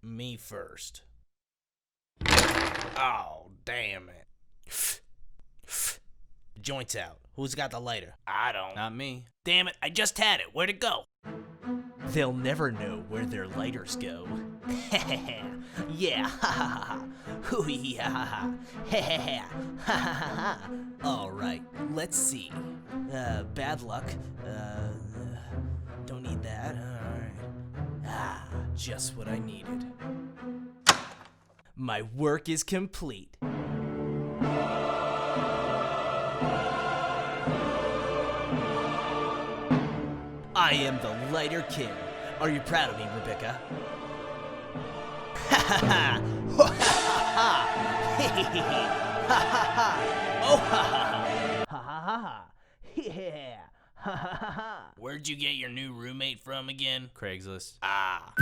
Me first. Oh, damn it. The joint's out. Who's got the lighter? I don't. Not me. Damn it, I just had it. Where'd it go? They'll never know where their lighters go. Yeah, ha ha ha. Hoo-hee, ha ha ha. Ha ha ha. Ha ha ha. Alright, let's see. Bad luck. Don't need that. Alright. Ah, just what I needed. My work is complete. I am the lighter king. Are you proud of me, Rebecca? Ha ha ha! Ho ha ha ha! He he he! Ha ha ha! Oh ha ha! Ha ha ha! Yeah! Ha ha ha! Where'd you get your new roommate from again? Craigslist. Ah.